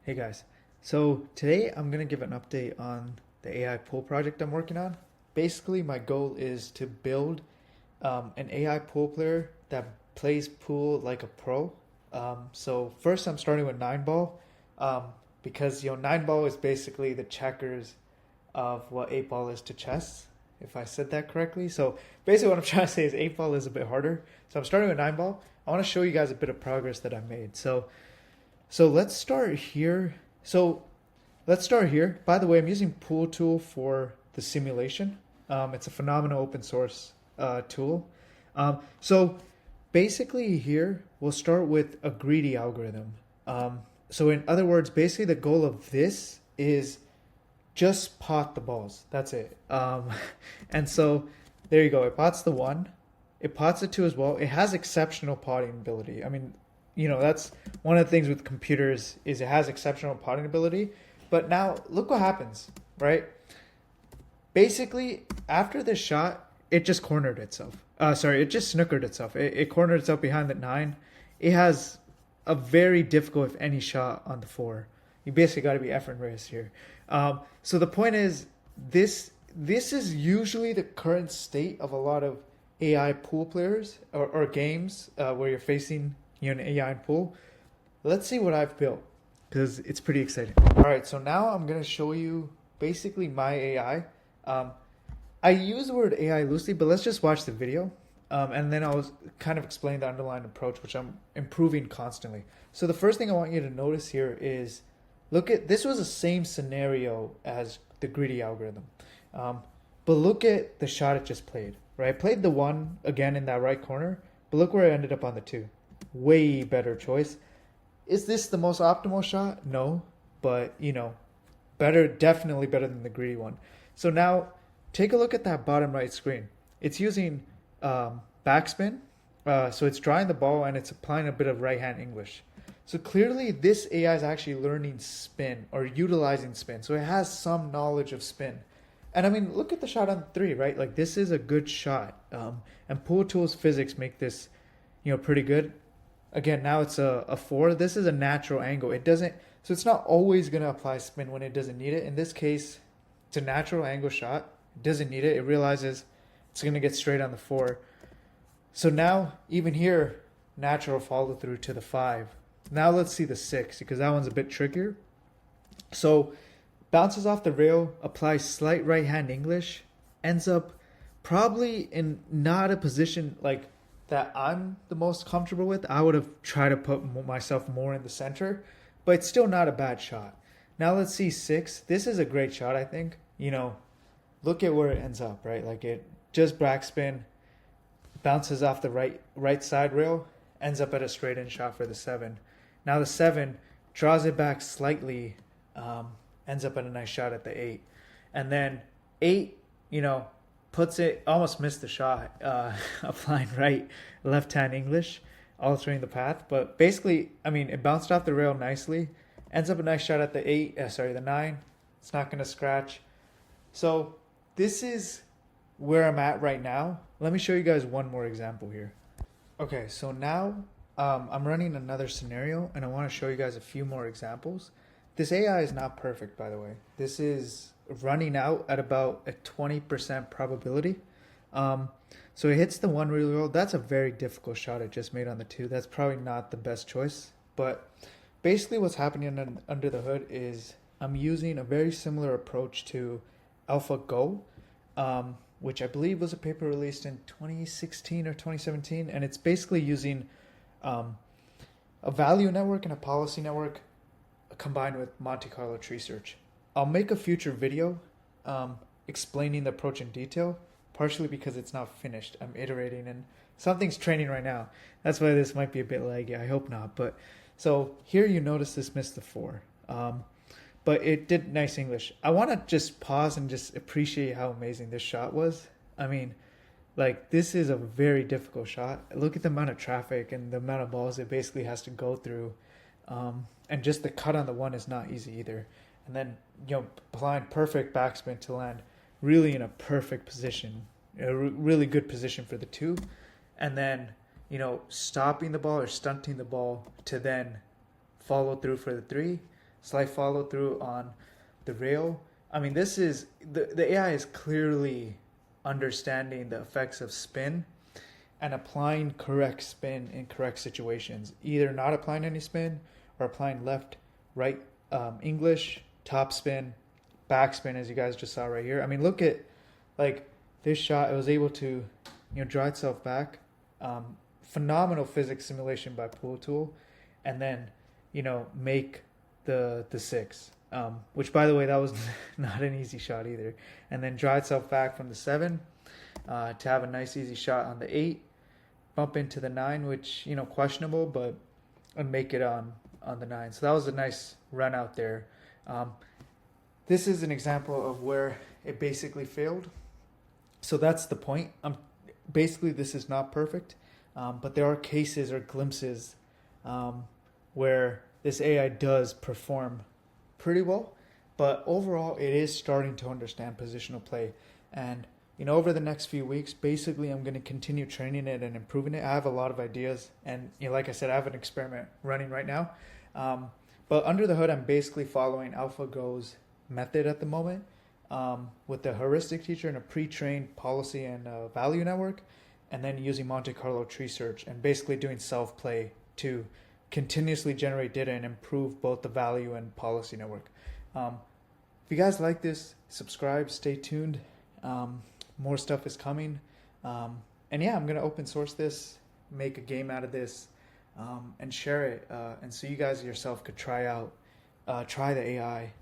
Hey guys, so today I'm going to give an update on the AI pool project I'm working on. Basically, my goal is to build an AI pool player that plays pool like a pro. So first I'm starting with 9 ball um, because 9 ball is basically the checkers of what 8 ball is to chess, if I said that correctly. So basically what I'm trying to say is 8 ball is a bit harder. So I'm starting with 9 ball. I want to show you guys a bit of progress that I made. So let's start here. So let's start here. By the way, I'm using Pool Tool for the simulation. It's a phenomenal open source tool. So basically here, we'll start with a greedy algorithm. So in other words, basically the goal of this is just pot the balls. That's it. And so there you go. It pots the one. It pots the two as well. It has exceptional potting ability. I mean, that's one of the things with computers is it has exceptional potting ability. But now look what happens, right? Basically, after this shot, it just cornered itself. It just snookered itself. It cornered itself behind the 9. It has a very difficult, if any, shot on the 4. You basically got to be effing raised here. So the point is, this is usually the current state of a lot of AI pool players or games where you're facing an AI pool. Let's see what I've built because it's pretty exciting. All right, so now I'm gonna show you basically my AI. I use the word AI loosely, but let's just watch the video. And then I'll kind of explain the underlying approach, which I'm improving constantly. So the first thing I want you to notice here is, this was the same scenario as the greedy algorithm. But look at the shot it just played, right? I played the 1 again in that right corner, but look where I ended up on the 2. Way better choice. Is this the most optimal shot? No, but better, definitely better than the greedy one. So now take a look at that bottom right screen. It's using backspin, so it's drawing the ball and it's applying a bit of right hand English. So clearly this AI is actually learning spin or utilizing spin. So it has some knowledge of spin. And I mean, look at the shot on 3, right? Like this is a good shot. And Pool Tools physics make this, pretty good. Again, now it's a 4. This is a natural angle. So it's not always going to apply spin when it doesn't need it. In this case, it's a natural angle shot. It doesn't need it. It realizes it's going to get straight on the 4. So now, even here, natural follow through to the 5. Now let's see the 6 because that one's a bit trickier. So bounces off the rail, applies slight right hand English, ends up probably in not a position like that I'm the most comfortable with. I would have tried to put myself more in the center, but it's still not a bad shot. Now let's see 6. This is a great shot, I think. Look at where it ends up, right? Like it just backspin, bounces off the right side rail, ends up at a straight in shot for the 7. Now the 7 draws it back slightly, ends up at a nice shot at the 8. And then 8, puts it, almost missed the shot, applying left hand English, altering the path. But basically, I mean, it bounced off the rail nicely, ends up a nice shot at the 9. It's not going to scratch. So this is where I'm at right now. Let me show you guys one more example here. Okay, so now I'm running another scenario and I want to show you guys a few more examples. This AI is not perfect, by the way. This is running out at about a 20% probability. So it hits the 1 really well. That's a very difficult shot it just made on the 2. That's probably not the best choice. But basically what's happening under the hood is I'm using a very similar approach to AlphaGo, which I believe was a paper released in 2016 or 2017. And it's basically using a value network and a policy network combined with Monte Carlo tree search. I'll make a future video explaining the approach in detail, partially because it's not finished. I'm iterating and something's training right now. That's why this might be a bit laggy. I hope not. But so here you notice this missed the 4. But it did nice English. I want to just pause and just appreciate how amazing this shot was. I mean, like this is a very difficult shot. Look at the amount of traffic and the amount of balls it basically has to go through. And just the cut on the 1 is not easy either. And then, applying perfect backspin to land really in a perfect position, a really good position for the 2. And then, stopping the ball or stunting the ball to then follow through for the 3. slight follow through on the rail. I mean, this is the AI is clearly understanding the effects of spin and applying correct spin in correct situations. Either not applying any spin or applying left, right, English, top spin, back spin, as you guys just saw right here. I mean, look at like this shot. It was able to, draw itself back. Phenomenal physics simulation by Pool Tool, and then, make the six. Which, by the way, that was not an easy shot either. And then draw itself back from the 7 to have a nice easy shot on the 8, bump into the 9, which, questionable, but and make it on the 9. So that was a nice run out there. This is an example of where it basically failed. So that's the point. Basically, this is not perfect, but there are cases or glimpses where this AI does perform pretty well, but overall it is starting to understand positional play. And over the next few weeks, basically I'm going to continue training it and improving it. I have a lot of ideas, and like I said, I have an experiment running right now, but under the hood I'm basically following AlphaGo's method at the moment, with the heuristic teacher and a pre-trained policy and value network, and then using Monte Carlo tree search and basically doing self-play to continuously generate data and improve both the value and policy network. If you guys like this, subscribe, stay tuned. More stuff is coming. And yeah, I'm going to open source this, make a game out of this, and share it. And so you guys yourself could try the AI.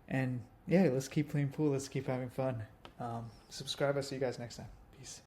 And yeah, let's keep playing pool. Let's keep having fun. Subscribe. I'll see you guys next time. Peace.